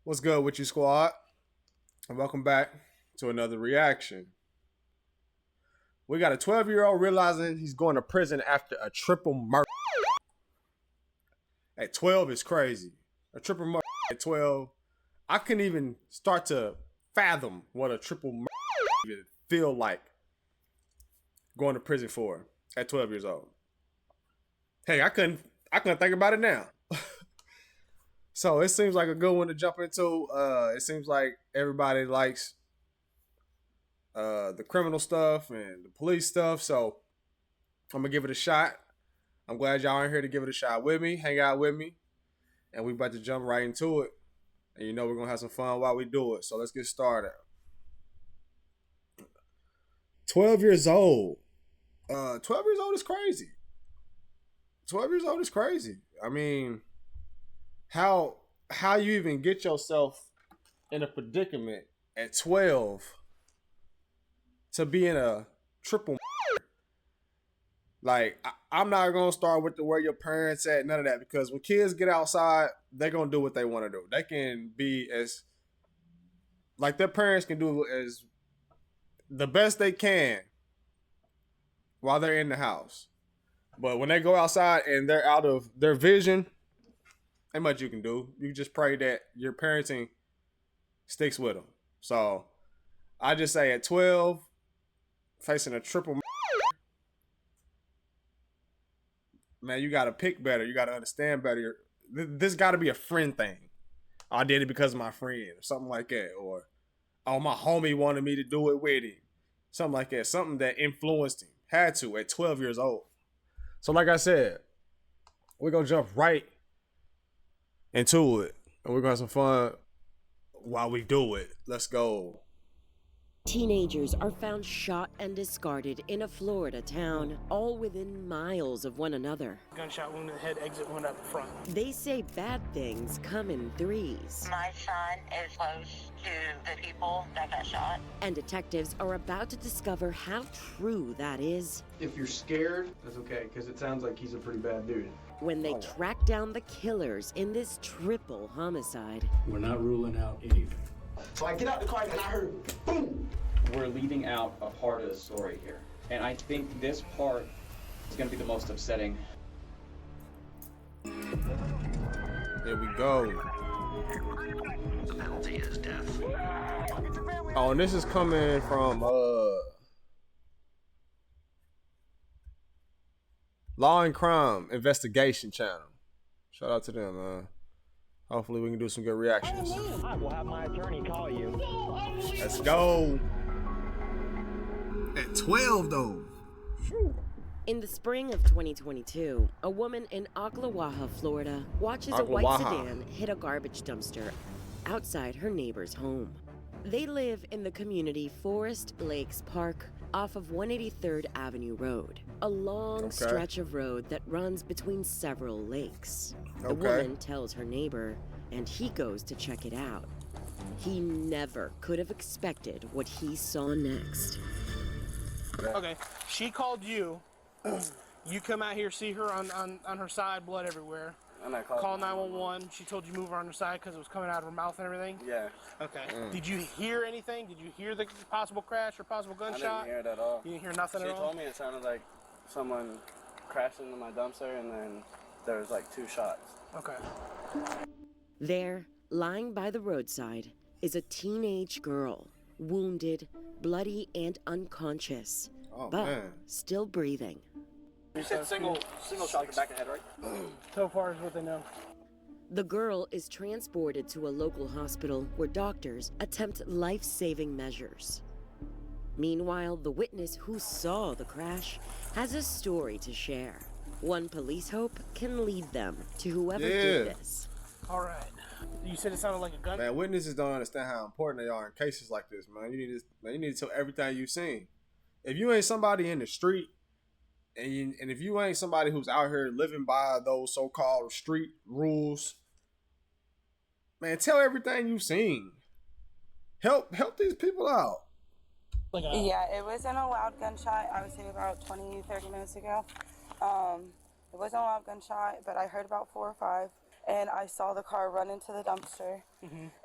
What's good with you, squad? And welcome back to another reaction. We got a 12-year-old realizing he's going to prison after a triple murder. At 12 is crazy. A triple murder at 12. I couldn't even start to fathom what a triple murder even feel like going to prison for at 12 years old. Hey, I couldn't think about it now. So it seems like a good one to jump into. It seems like everybody likes the criminal stuff and the police stuff. So I'm gonna give it a shot. I'm glad y'all are here to give it a shot with me, hang out with me, and we about to jump right into it. And you know we're gonna have some fun while we do it. So let's get started. 12 years old. 12 years old is crazy. 12 years old is crazy. I mean, how you even get yourself in a predicament at 12 to be in a triple. Like, I'm not gonna start with the where your parents at, none of that, because when kids get outside, they're gonna do what they want to do. They can be as like their parents can do as the best they can while they're in the house. But when they go outside and they're out of their vision, ain't much you can do. You just pray that your parenting sticks with them. So I just say at 12, facing a triple, man, you got to pick better. You got to understand better. This got to be a friend thing. I did it because of my friend or something like that. Or, oh, my homie wanted me to do it with him. Something like that. Something that influenced him. Had to at 12 years old. So like I said, we're going to jump right into it. And we're going to have some fun while we do it. Let's go. Teenagers are found shot and discarded in a Florida town, all within miles of one another. Gunshot wound in the head, exit wound out the front. They say bad things come in threes. My son is close to the people that got shot. And detectives are about to discover how true that is. If you're scared, that's okay, because it sounds like he's a pretty bad dude. When they track down the killers in this triple homicide. We're not ruling out anything. So I get out the car and I heard boom. We're leaving out a part of the story here. And I think this part is going to be the most upsetting. There we go. The penalty is death. Oh, and this is coming from Law and Crime Investigation Channel. Shout out to them, man. Hopefully we can do some good reactions. I will have my attorney call you. Let's go. At 12 though. In the spring of 2022, a woman in Ocklawaha, Florida, watches a white sedan hit a garbage dumpster outside her neighbor's home. They live in the community Forest Lakes Park off of 183rd Avenue Road, a long stretch of road that runs between several lakes. The woman tells her neighbor, and he goes to check it out. He never could have expected what he saw next. Okay, she called you. You come out here, see her on her side, blood everywhere. And I call 911. She told you to move her on her side because it was coming out of her mouth and everything? Yeah. Okay. Did you hear anything? Did you hear the possible crash or possible gunshot? I didn't hear it at all. You didn't hear nothing at all? She told me it sounded like someone crashed into my dumpster and then there was like 2 shots. Okay. There, lying by the roadside, is a teenage girl, wounded, bloody, and unconscious, but still breathing. You said single shot in the back of the head, right? So far as what they know. The girl is transported to a local hospital where doctors attempt life-saving measures. Meanwhile, the witness who saw the crash has a story to share. One police hope can lead them to whoever did this. All right. You said it sounded like a gun? Man, witnesses don't understand how important they are in cases like this, man. You need to tell everything you've seen. If you ain't somebody in the street, and if you ain't somebody who's out here living by those so-called street rules, man, tell everything you've seen. Help these people out. Yeah, it wasn't a loud gunshot. I would say about 20, 30 minutes ago. It wasn't a loud gunshot, but I heard about 4 or 5. and I saw the car run into the dumpster.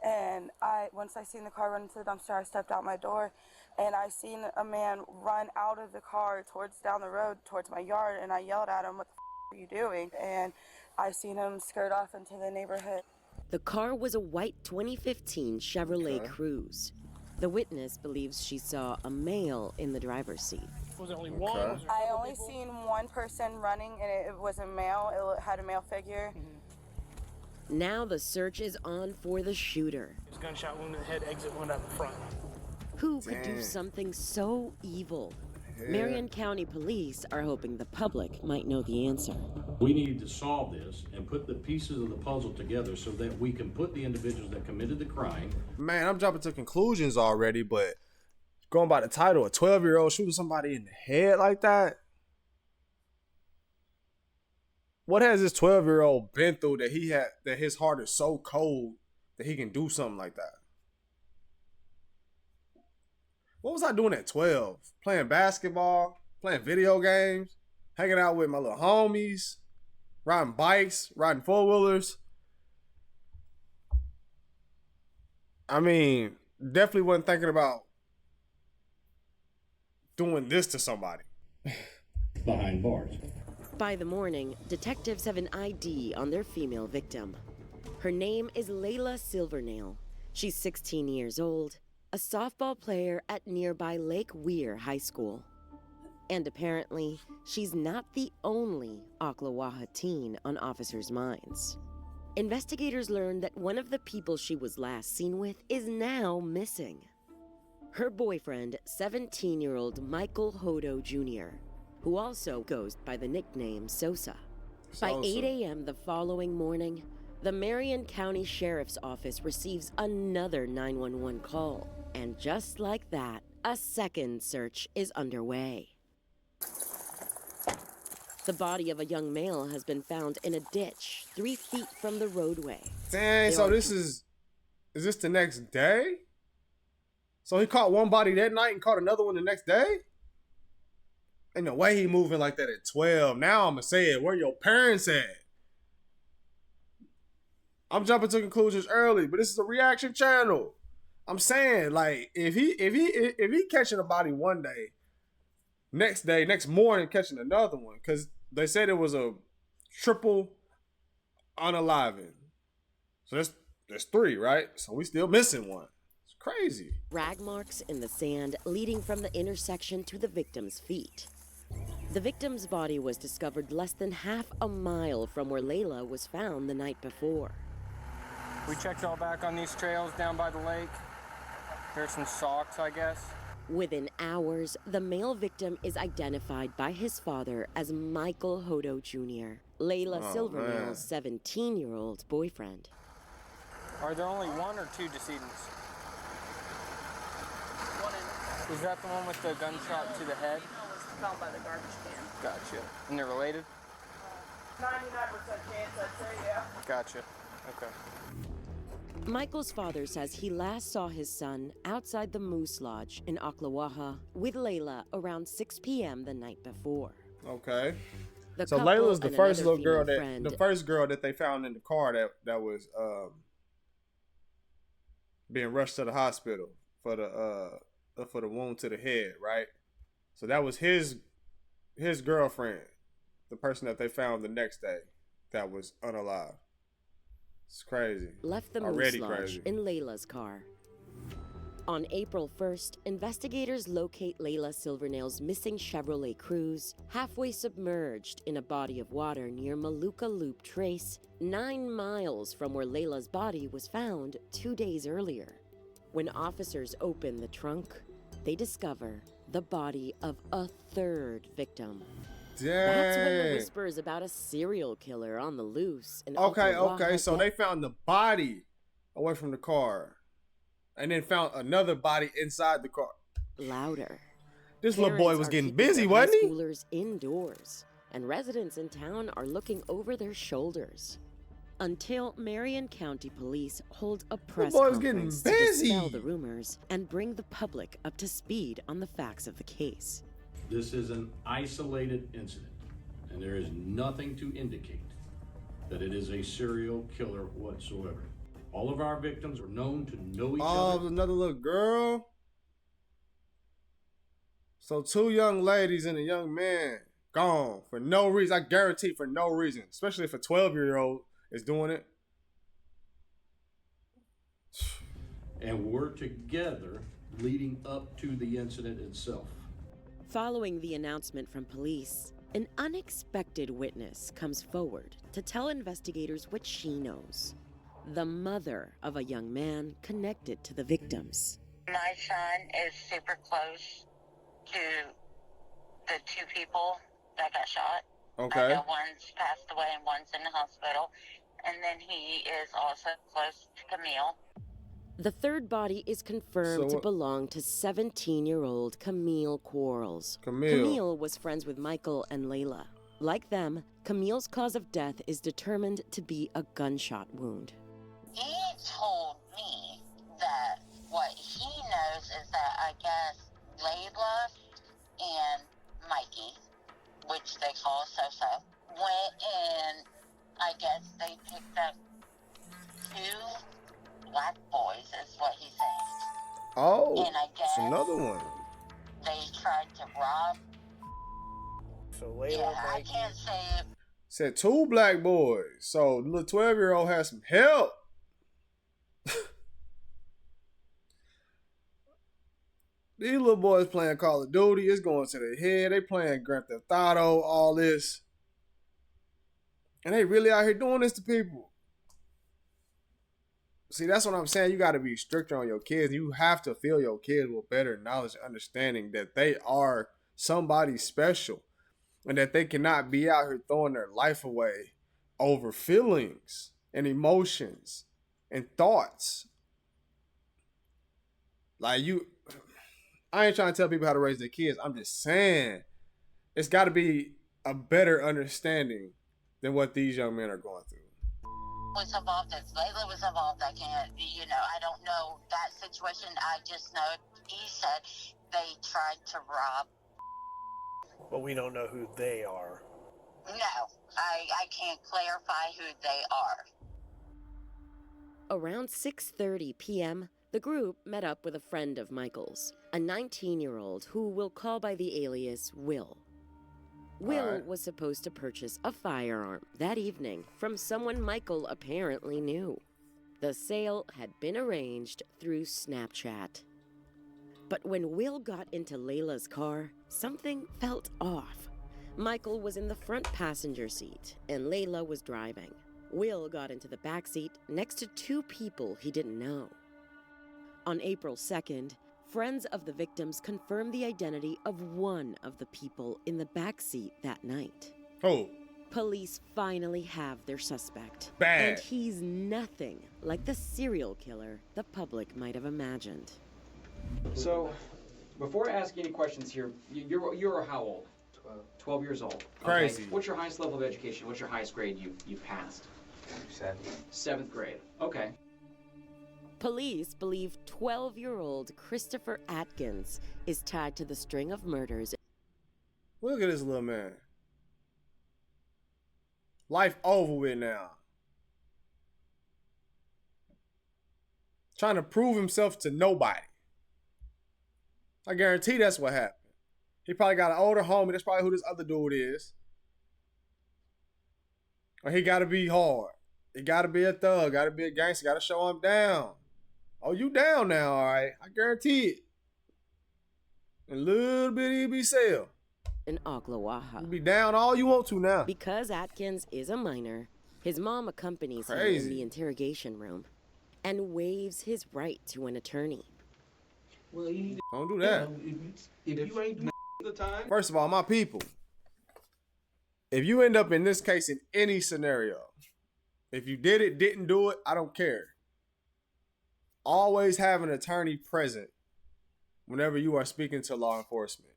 And once I seen the car run into the dumpster, I stepped out my door, and I seen a man run out of the car down the road towards my yard, and I yelled at him, "What the f are you doing?" And I seen him skirt off into the neighborhood. The car was a white 2015 Chevrolet Cruze. The witness believes she saw a male in the driver's seat. Was there only one? Was there I several only people? seen one person running, and it was a male. It had a male figure. Now the search is on for the shooter. His gunshot wound in the head, exit wound out the front. Who could do something so evil? Marion County Police are hoping the public might know the answer. We need to solve this and put the pieces of the puzzle together so that we can put the individuals that committed the crime. Man, I'm jumping to conclusions already, but going by the title, a 12-year-old shooting somebody in the head like that? What has this 12-year-old been through that his heart is so cold that he can do something like that? What was I doing at 12? Playing basketball, playing video games, hanging out with my little homies, riding bikes, riding four-wheelers. I mean, definitely wasn't thinking about doing this to somebody. Behind bars. By the morning, detectives have an ID on their female victim. Her name is Layla Silvernail. She's 16 years old, a softball player at nearby Lake Weir High School. And apparently, she's not the only Ocklawaha teen on officers' minds. Investigators learned that one of the people she was last seen with is now missing. Her boyfriend, 17-year-old Michael Hodo Jr., who also goes by the nickname Sosa. By 8 a.m. the following morning, the Marion County Sheriff's Office receives another 911 call. And just like that, a second search is underway. The body of a young male has been found in a ditch 3 feet from the roadway. Dang, so is this the next day? So he caught one body that night and caught another one the next day? Ain't no way he moving like that at 12. Now I'm gonna say it. Where your parents at? I'm jumping to conclusions early, but this is a reaction channel. I'm saying, like, if he catching a body one day, next morning catching another one, because they said it was a triple unaliving. So that's 3, right? So we still missing one. It's crazy. Rag marks in the sand leading from the intersection to the victim's feet. The victim's body was discovered less than half a mile from where Layla was found the night before. We checked all back on these trails down by the lake. There's some socks, I guess. Within hours, the male victim is identified by his father as Michael Hodo Jr., Layla Silvernail's 17-year-old boyfriend. Are there only 1 or 2 decedents? Is that the one with the gunshot to the head? Found by the garbage can. Gotcha. And they're related? 99% chance, I'd say, yeah. Gotcha. Okay. Michael's father says he last saw his son outside the Moose Lodge in Ocklawaha with Layla around 6 p.m. the night before. Okay. The So couple Layla's the and first another little girl female that friend- the first girl that they found in the car that was being rushed to the hospital for the wound to the head, right? So that was his girlfriend, the person that they found the next day that was unalive. It's crazy. Left the Already Moose Lodge crazy. in Layla's car. On April 1st, investigators locate Layla Silvernail's missing Chevrolet Cruze halfway submerged in a body of water near Maluka Loop Trace, 9 miles from where Layla's body was found 2 days earlier. When officers open the trunk, they discover the body of a 3rd victim. Dang. That's when the whispers about a serial killer on the loose in Okay, Ocklawaha so they found the body away from the car, and then found another body inside the car. louder. This little boy Parents was are getting keeping busy, their wasn't high he? Schoolers indoors, and residents in town are looking over their shoulders. Until Marion County Police hold a press boy was getting conference to busy. dispel the rumors and bring the public up to speed on the facts of the case. This is an isolated incident, and there is nothing to indicate that it is a serial killer whatsoever. All of our victims are known to know each Oh, other. another little girl. So 2 young ladies and a young man gone for no reason. I guarantee for no reason. Especially if a 12-year-old is doing it. And were together leading up to the incident itself. Following the announcement from police, an unexpected witness comes forward to tell investigators what she knows. The mother of a young man connected to the victims. My son is super close to the 2 people that got shot. Okay. I know one's passed away and one's in the hospital. And then he is also close to Camille. The third body is confirmed to belong to 17-year-old Camille Quarles. Camille was friends with Michael and Layla. Like them, Camille's cause of death is determined to be a gunshot wound. He told me that what he knows is that I guess Layla and Mikey, which they call So-So, went and I guess they picked up 2 black boys, is what he's saying. Oh, and I guess it's another one. They tried to rob. So Layla, I can't say it. Said 2 black boys. So the little 12-year-old has some help. These little boys playing Call of Duty. It's going to their head. They playing Grand Theft Auto, all this. And they really out here doing this to people. See, that's what I'm saying. You got to be stricter on your kids. You have to fill your kids with better knowledge and understanding that they are somebody special and that they cannot be out here throwing their life away over feelings and emotions and thoughts. Like I ain't trying to tell people how to raise their kids. I'm just saying it's got to be a better understanding than what these young men are going through. Was involved, if Layla was involved, I can't, I don't know that situation. I just know he said they tried to rob. But we don't know who they are. No, I can't clarify who they are. Around 6:30 p.m., the group met up with a friend of Michael's, a 19-year-old who we'll call by the alias Will. Will was supposed to purchase a firearm that evening from someone Michael apparently knew. The sale had been arranged through Snapchat. But when Will got into Layla's car, something felt off. Michael was in the front passenger seat and Layla was driving. Will got into the back seat next to 2 people he didn't know. On April 2nd, friends of the victims confirmed the identity of one of the people in the backseat that night. Oh. Police finally have their suspect. Bad. And he's nothing like the serial killer the public might have imagined. So, before I ask any questions here, you're how old? 12 years old. Crazy. Okay. What's your highest level of education? What's your highest grade you've passed? 7th grade. Okay. Police believe 12-year-old Christopher Atkins is tied to the string of murders. Look at this little man. Life over with now. Trying to prove himself to nobody. I guarantee that's what happened. He probably got an older homie. That's probably who this other dude is. Or he got to be hard. He got to be a thug. Got to be a gangster. Got to show him down. Oh, you down now, all right. I guarantee it. A little bit he'll be sale. In Ocklawaha. You be down all you want to now. Because Atkins is a minor, his mom accompanies him in the interrogation room and waives his right to an attorney. Well, you need to, don't do that. If you ain't doing the time. First of all, my people, if you end up in this case in any scenario, if you did it, didn't do it, I don't care. Always have an attorney present whenever you are speaking to law enforcement.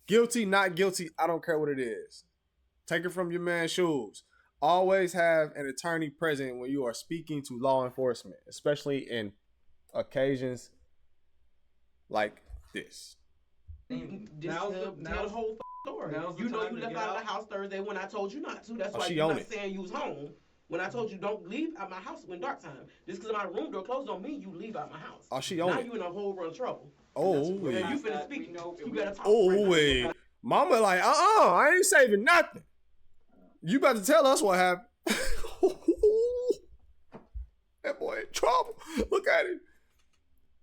Guilty, not guilty, I don't care what it is. Take it from your man's shoes. Always have an attorney present when you are speaking to law enforcement, especially in occasions like this. Now the whole story. Now's the You know time you to left get out of out. the house Thursday when I told you not to. That's Oh, why she you're own not it. saying you was home. When I told you don't leave out my house when dark time. Just because my room door closed don't mean you leave out my house. Oh, she own now it. you in a whole run of trouble. Oh, And wait. you finna speak. You better talk Oh, right now. wait. Mama like, I ain't saving nothing. You about to tell us what happened. That boy in trouble. Look at him.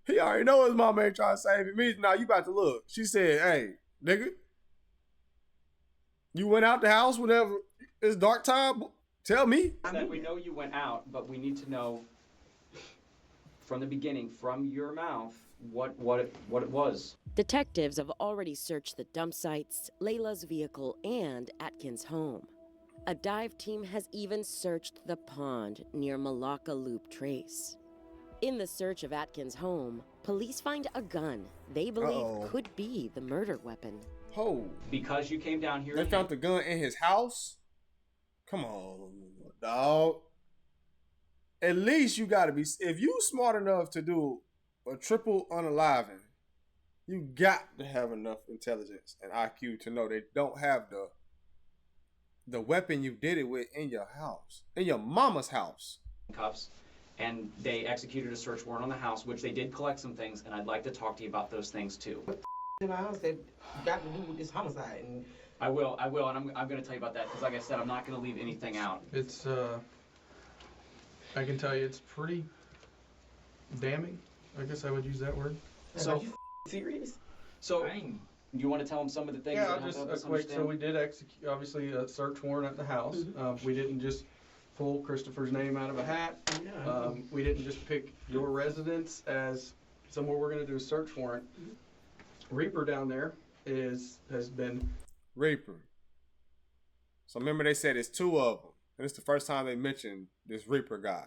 He already know his mama ain't trying to save him. Now you about to look. She said, hey, nigga, you went out the house whenever it's dark time? Tell me. We know you went out, but we need to know from the beginning, from your mouth, what it was. Detectives have already searched the dump sites, Layla's vehicle, and Atkins' home. A dive team has even searched the pond near Malacca Loop Trace. In the search of Atkins' home, police find a gun they believe could be the murder weapon. Oh. Because you came down here. They found the gun in his house? Come on, dog. At least you gotta be, if you smart enough to do a triple unaliving, you got to have enough intelligence and IQ to know they don't have the weapon you did it with in your house, in your mama's house. Cuffs, and they executed a search warrant on the house, which they did collect some things, and I'd like to talk to you about those things too. In my house that got to do with this homicide. And I will, and I'm going to tell you about that because, like I said, I'm not going to leave anything out. It's I can tell you, it's pretty damning. I guess I would use that word. So, are you serious? So, you want to tell them some of the things? Yeah, that I'll help just us quick. understand? So we did execute, obviously, a search warrant at the house. We didn't just pull Christopher's name out of a hat. Yeah. We didn't just pick your residence as somewhere we're going to do a search warrant. Reaper down there has been Reaper. So remember they said it's two of them. And it's the first time they mentioned this Reaper guy.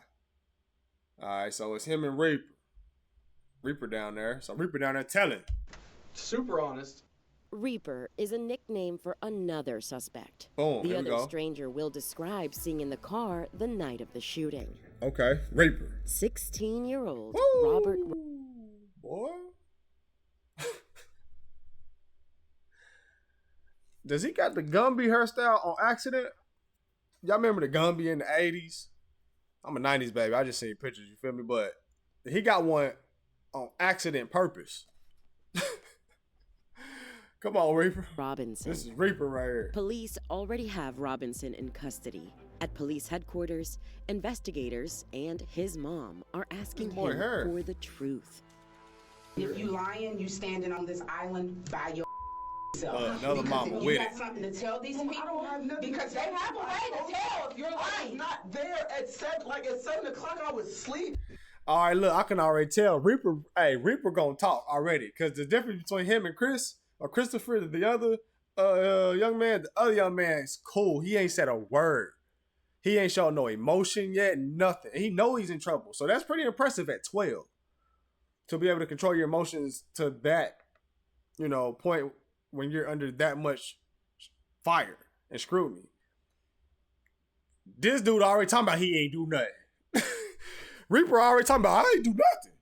Alright, so it's him and Reaper. Reaper down there. So Reaper down there telling. super honest. Reaper is a nickname for another suspect. Boom, The here we other go. stranger will describe seeing in the car the night of the shooting. Okay, Reaper. 16-year-old Woo! Robert. Boy. Does he got the Gumby hairstyle on accident? Y'all remember the Gumby in the 80s? I'm a 90s baby. I just seen pictures, you feel me? But he got one on accident purpose. Come on, Reaper. Robinson. This is Reaper right here. Police already have Robinson in custody. At police headquarters, investigators and his mom are asking him for the truth. If you lying, you standing on this island by yourself. Another mama if with you got it. something to tell these people, I don't have nothing because they have a way to tell if you're I was lying. not there at 7 o'clock. I was asleep. All right, look, I can already tell Reaper. Hey, Reaper gonna talk already, cause the difference between him and Chris or Christopher, the other young man, the other young man is cool. He ain't said a word. He ain't showing no emotion yet, nothing. He know he's in trouble, so that's pretty impressive at 12 to be able to control your emotions to that, point when you're under that much fire and scrutiny. This dude already talking about he ain't do nothing. Reaper already talking about I ain't do nothing.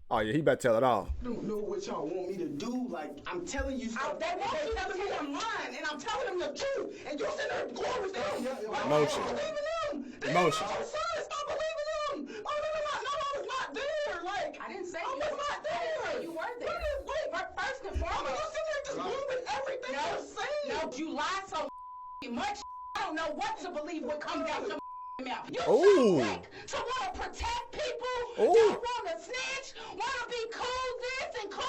Oh yeah, he better tell it all. I don't know what y'all want me to do. Like, I'm telling you stuff. They want you to tell me I'm lying, and I'm telling them the truth, and you're sitting there going with them. Emotion. Stop believing them. Emotion. Stop believing them. Oh, no, I was not there. Like, I didn't say you was not there. You were there. Wait, first and foremost. You sitting there just believing everything you're saying. No, you lie so much. I don't know what to believe would come down your mouth. You so quick to want to protect people, don't want to snitch, want to be cool this and cool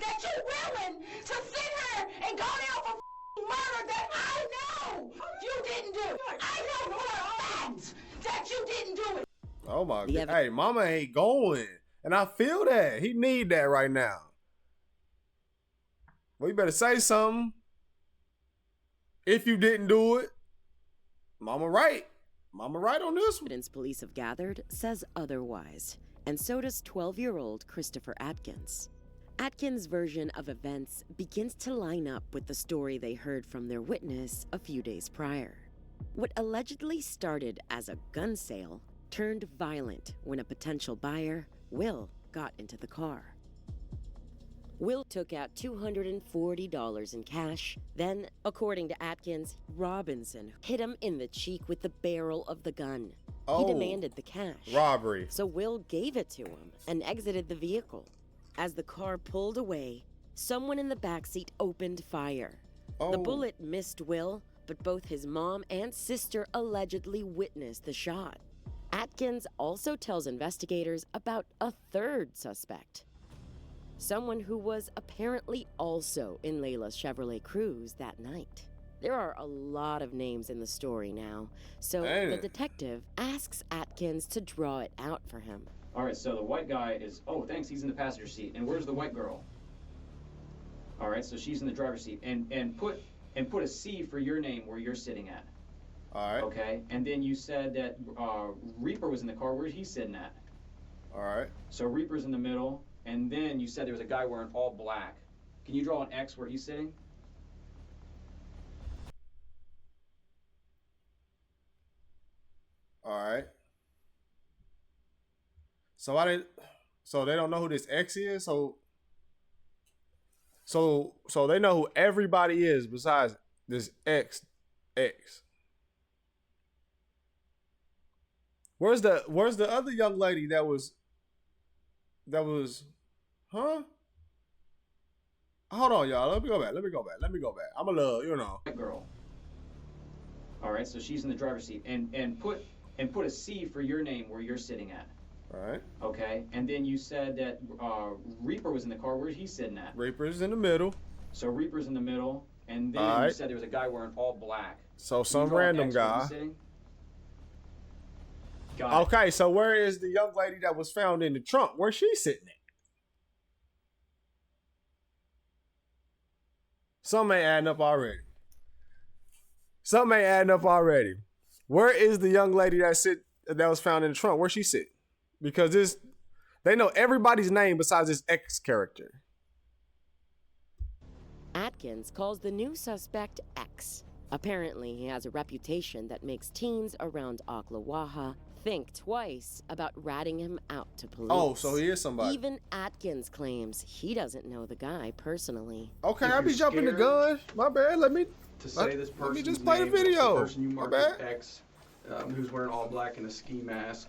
that you're willing to sit here and go down for murder that I know you didn't do. I know for a fact that you didn't do it. Oh my God. Hey, mama ain't going. And I feel that. He need that right now. Well, you better say something. If you didn't do it, mama right. Mama right on this one. Evidence police have gathered says otherwise, and so does 12-year-old Christopher Atkins. Atkins' version of events begins to line up with the story they heard from their witness a few days prior. What allegedly started as a gun sale turned violent when a potential buyer, Will, got into the car. Will took out $240 in cash. Then, according to Atkins, Robinson hit him in the cheek with the barrel of the gun. He demanded the cash. Robbery. So Will gave it to him and exited the vehicle. As the car pulled away, someone in the backseat opened fire. The bullet missed Will, but both his mom and sister allegedly witnessed the shot. Atkins also tells investigators about a third suspect. Someone who was apparently also in Layla's Chevrolet Cruze that night. There are a lot of names in the story now, so the detective asks Atkins to draw it out for him. All right, so the white guy is, oh, thanks, he's in the passenger seat. And where's the white girl? All right, so she's in the driver's seat. And put a C for your name where you're sitting at. All right. Okay, and then you said that Reaper was in the car. Where's he sitting at? All right. So Reaper's in the middle, and then you said there was a guy wearing all black. Can you draw an X where he's sitting? All right. So they don't know who this X is. So they know who everybody is besides this X. Where's the other young lady that was huh? Hold on, y'all. Let me go back. I'm a little, White girl. All right, so she's in the driver's seat. And put a C for your name where you're sitting at. All right. Okay, and then you said that Reaper was in the car. Where's he sitting at? Reaper's in the middle. So Reaper's in the middle, and then you said there was a guy wearing all black. So some random guy. Okay, so where is the young lady that was found in the trunk? Where's she sitting at? Something ain't adding up already. Where is the young lady that was found in the trunk? Where's she sitting? Because they know everybody's name besides this X character. Atkins calls the new suspect X. Apparently, he has a reputation that makes teens around Ocklawaha think twice about ratting him out to police. Oh, so he is somebody. Even Atkins claims he doesn't know the guy personally. Okay, I'll be jumping the gun. My bad. Let me just play the video. The person you My marked bad. as X, who's wearing all black and a ski mask.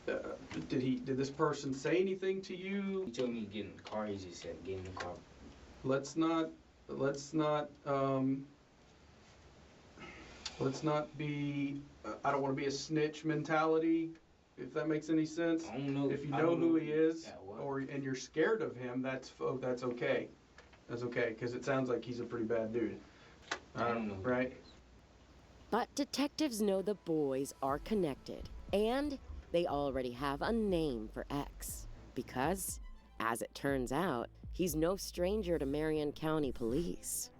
Did this person say anything to you? He told me to get in the car. He just said get in the car. Let's not be, I don't want to be a snitch mentality, if that makes any sense. I don't know. If you know who he is, and you're scared of him, that's okay. That's okay, because it sounds like he's a pretty bad dude. I don't know. Right? But detectives know the boys are connected, and they already have a name for X. Because, as it turns out, he's no stranger to Marion County Police.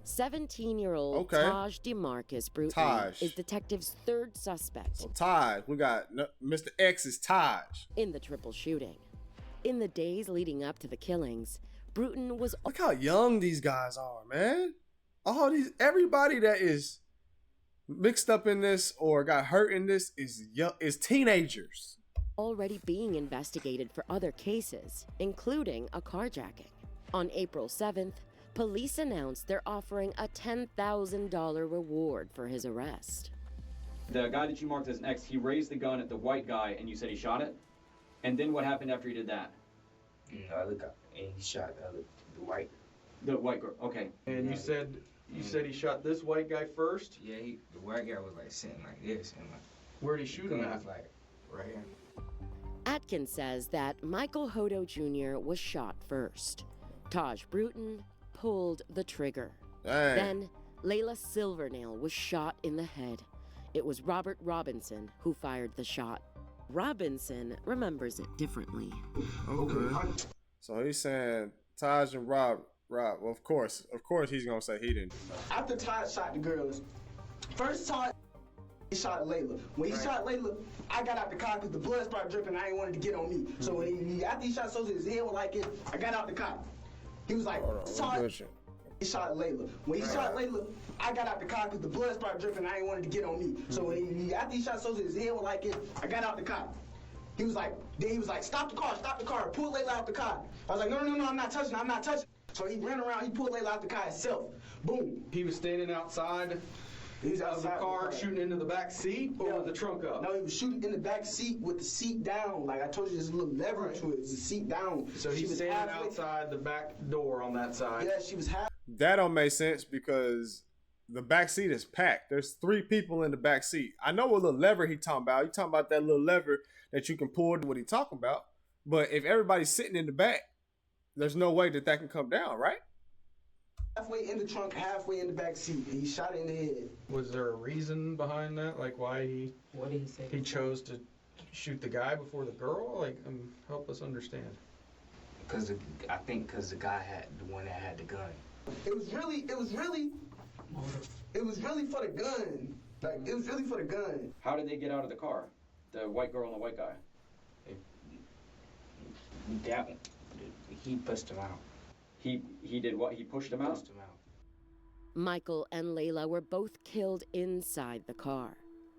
17-year-old Taj DeMarcus Bruton is detective's third suspect. So Taj, we got Mr. X's Taj. In the triple shooting. In the days leading up to the killings, Bruton was... Look how young these guys are, man. Everybody that is mixed up in this or got hurt in this is teenagers. Already being investigated for other cases, including a carjacking. On April 7th, police announced they're offering a $10,000 reward for his arrest. The guy that you marked as an X, he raised the gun at the white guy and you said he shot it? And then what happened after he did that? The other guy, and he shot the white girl. Okay. And you said he shot this white guy first? Yeah, the white guy was like sitting like this, and where'd he shoot him at? Was like right here. Atkins says that Michael Hodo Jr. was shot first. Taj Bruton pulled the trigger. Dang. Then Layla Silvernail was shot in the head. It was Robert Robinson who fired the shot. Robinson remembers it differently. Okay. So he's saying Taj and Rob. Well, of course he's gonna say he didn't do nothing. After Taj shot the girls, first Taj he shot Layla. When he shot Layla, I got out the car because the blood started dripping. I ain't wanted to get on me. So when after he shot Sosa, his head was like it. I got out the car. He was like, he shot Layla. When he shot Layla, I got out the car because the blood started dripping. I ain't wanted to get on me. So when after he shot Sosa, his head was like it. I got out the car. He was like, stop the car, pull Layla out the car. I was like, no, I'm not touching. So he ran around, he pulled Layla out the car himself. Boom. He was standing outside. He's outside the car, shooting into the back seat or with the trunk up? No, he was shooting in the back seat with the seat down. Like I told you, there's a little lever to it. It's the seat down. So he's standing outside the back door on that side. Yeah, she was half. That don't make sense because the back seat is packed. There's 3 people in the back seat. I know what little lever he talking about. He talking about that little lever that you can pull. What he talking about? But if everybody's sitting in the back, there's no way that can come down, right? Halfway in the trunk, halfway in the back seat. He shot it in the head. Was there a reason behind that? Like why What did he say? he chose to shoot the guy before the girl? Like, help us understand. I think because the guy had the one that had the gun. It was really for the gun. Like, it was really for the gun. How did they get out of the car? The white girl and the white guy? That one, he pushed him out. He did what? He pushed him out? Michael and Layla were both killed inside the car.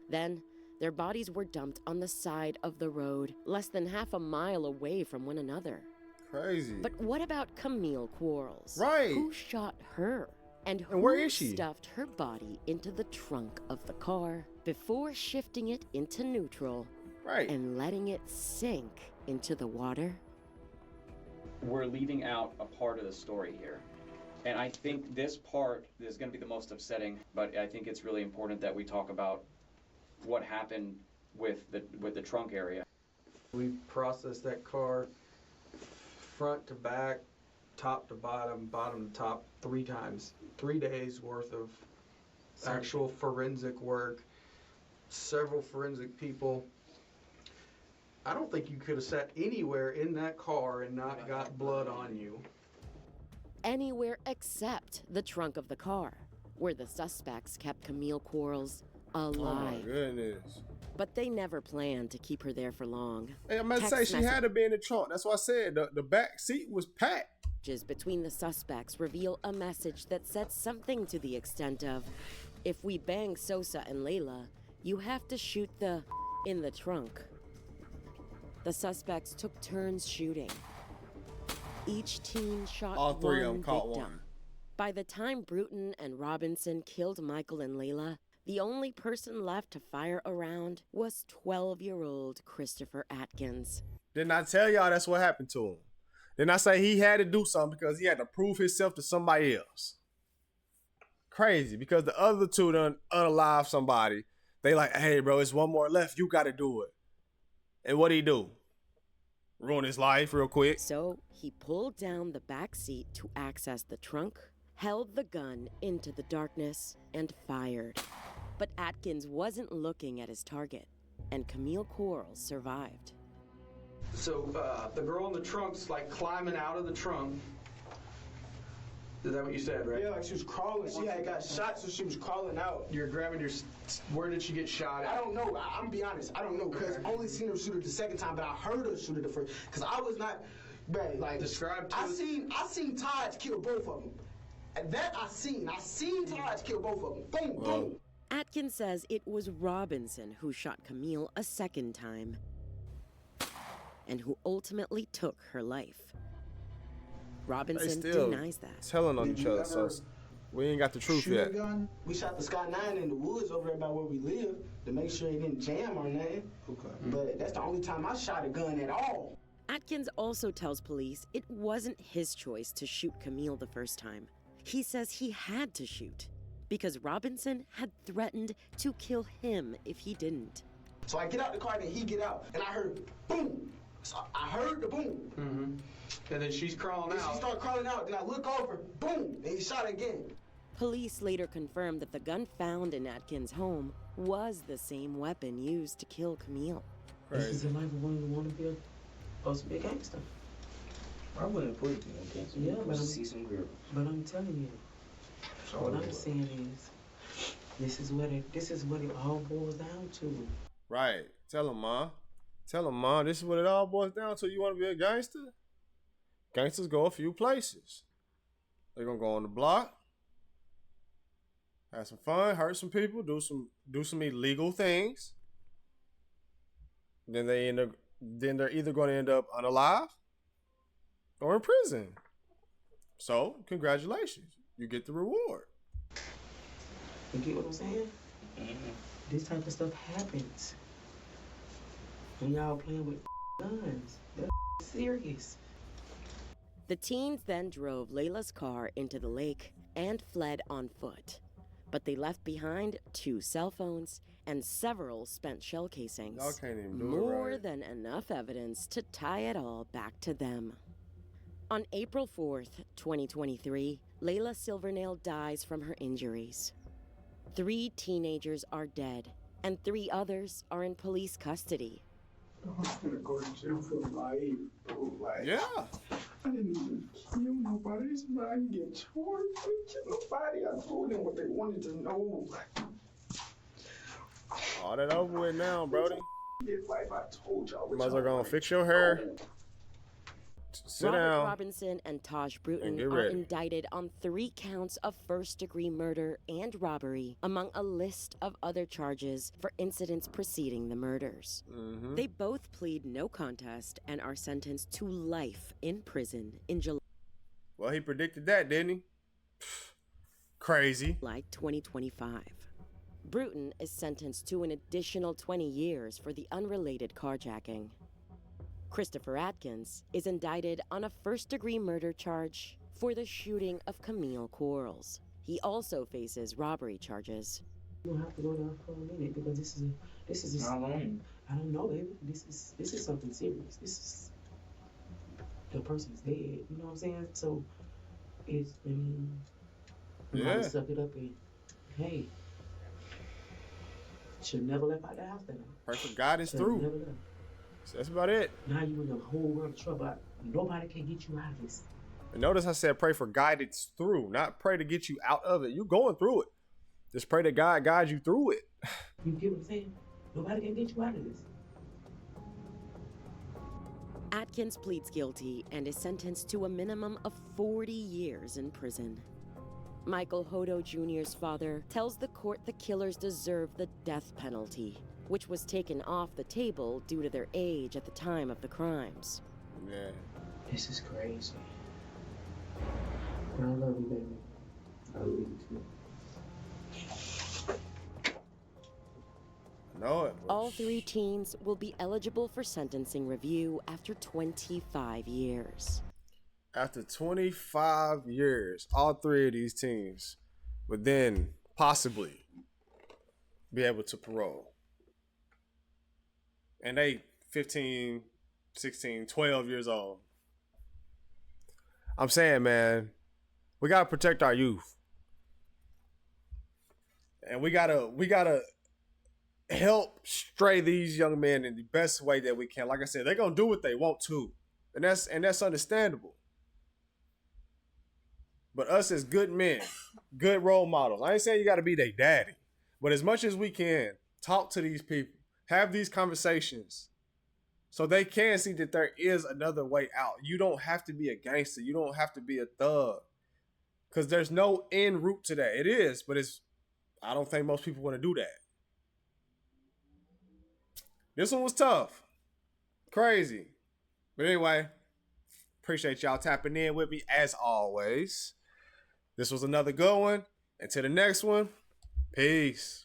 Then, their bodies were dumped on the side of the road, less than half a mile away from one another. Crazy. But what about Camille Quarles? Right. Who shot her? And who where is she? stuffed her body into the trunk of the car before shifting it into neutral and letting it sink into the water? We're leaving out a part of the story here. And I think this part is going to be the most upsetting, but I think it's really important that we talk about what happened with the trunk area. We processed that car front to back, top to bottom, bottom to top 3 times. 3 days worth of actual forensic work, several forensic people. I don't think you could have sat anywhere in that car and not got blood on you. Anywhere except the trunk of the car, where the suspects kept Camille Quarles alive. Oh my goodness. But they never planned to keep her there for long. Hey, I'm going to say she had to be in the trunk. That's why I said the back seat was packed. Between the suspects reveal a message that said something to the extent of, if we bang Sosa and Layla, you have to shoot the in the trunk. The suspects took turns shooting. Each team shot all 3 of them one caught victim. one. By the time Bruton and Robinson killed Michael and Layla, the only person left to fire around was 12-year-old Christopher Atkins. Didn't I tell y'all that's what happened to him? Didn't I say he had to do something because he had to prove himself to somebody else? Crazy, because the other 2 done unalive somebody. They like, hey, bro, it's 1 more left. You got to do it. And what'd he do? Ruin his life real quick. So he pulled down the back seat to access the trunk, held the gun into the darkness, and fired. But Atkins wasn't looking at his target, and Camille Quarles survived. So the girl in the trunk's like climbing out of the trunk. Is that what you said, right? Yeah, like she was crawling. She had got shot, so she was crawling out. You're grabbing your... Where did she get shot at? I don't know. I'm gonna be honest. I don't know, because I only seen her shoot it the second time, but I heard her shoot it the first. Because I was not... Man, like... Describe to I seen Taj kill both of them. And that I seen. I seen Taj kill both of them. Boom, boom. Atkins says it was Robinson who shot Camille a second time, and who ultimately took her life. Robinson denies that. Telling on each other, so we ain't got the truth yet. We shot the Sky 9 in the woods over there by where we live to make sure it didn't jam or nothing. Okay. But that's the only time I shot a gun at all. Atkins also tells police it wasn't his choice to shoot Camille the first time. He says he had to shoot because Robinson had threatened to kill him if he didn't. So I get out the car and he get out, and I heard boom. So I heard the boom. Mm-hmm. And then she's crawling out. She started crawling out, then I look over, boom, and he shot again. Police later confirmed that the gun found in Atkins' home was the same weapon used to kill Camille. This is the life of one who want to be supposed to be a gangster. I wouldn't put it in a gangster. Yeah, but see some girls. But I'm telling you, what I'm saying is, this is what it all boils down to. Right. Tell him, Ma. Tell him, Ma, this is what it all boils down to. You want to be a gangster? Gangsters go a few places. They're going to go on the block, have some fun, hurt some people, do some illegal things. Then they end up then they're either going to end up unalive or in prison. So, congratulations. You get the reward. You get what I'm saying? This type of stuff happens when y'all playing with guns. That's serious. The teens then drove Layla's car into the lake and fled on foot. But they left behind 2 cell phones and several spent shell casings. Y'all can't even do More it right. than enough evidence to tie it all back to them. On April 4th, 2023, Layla Silvernail dies from her injuries. 3 teenagers are dead, and 3 others are in police custody. I'm gonna go to jail for life, bro. Like, yeah. I didn't even kill nobody. This man, I can get charged. I didn't kill nobody. I told them what they wanted to know. All that over with now, Brody. Life, I told y'all. Might as well go and fix your hair. Sit Robert down. Robinson and Taj Bruton get are ready. indicted on 3 counts of first-degree murder and robbery, among a list of other charges for incidents preceding the murders. They both plead no contest and are sentenced to life in prison in July. Well, he predicted that, didn't he? Crazy. July 2025. Bruton is sentenced to an additional 20 years for the unrelated carjacking. Christopher Atkins is indicted on a first-degree murder charge for the shooting of Camille Quarles. He also faces robbery charges. You don't have to go there for a minute because this is How long? I don't know, baby. This is something serious. This is the person's dead. You know what I'm saying? So it's you gotta suck it up and hey, should never left out the house that night. Pray for guidance Should through. never left. So that's about it. Now you in a whole world of trouble. Nobody can get you out of this. And notice I said pray for guidance through, not pray to get you out of it. You're going through it. Just pray that God guides you through it. You get what I'm saying? Nobody can get you out of this. Atkins pleads guilty and is sentenced to a minimum of 40 years in prison. Michael Hodo Jr.'s father tells the court the killers deserve the death penalty, which was taken off the table due to their age at the time of the crimes. Yeah. This is crazy. I love you, baby. I love you too. I know it. All 3 teens will be eligible for sentencing review after 25 years. After 25 years, all 3 of these teams would then possibly be able to parole. And they 15, 16, 12 years old. I'm saying, man, we got to protect our youth. And we gotta help stray these young men in the best way that we can. Like I said, they're going to do what they want to. And that's understandable. But us as good men, good role models, I ain't saying you got to be their daddy, but as much as we can, talk to these people, have these conversations so they can see that there is another way out. You don't have to be a gangster. You don't have to be a thug because there's no end route to that. It is, but I don't think most people want to do that. This one was tough. Crazy. But anyway, appreciate y'all tapping in with me as always. This was another good one. Until the next one, peace.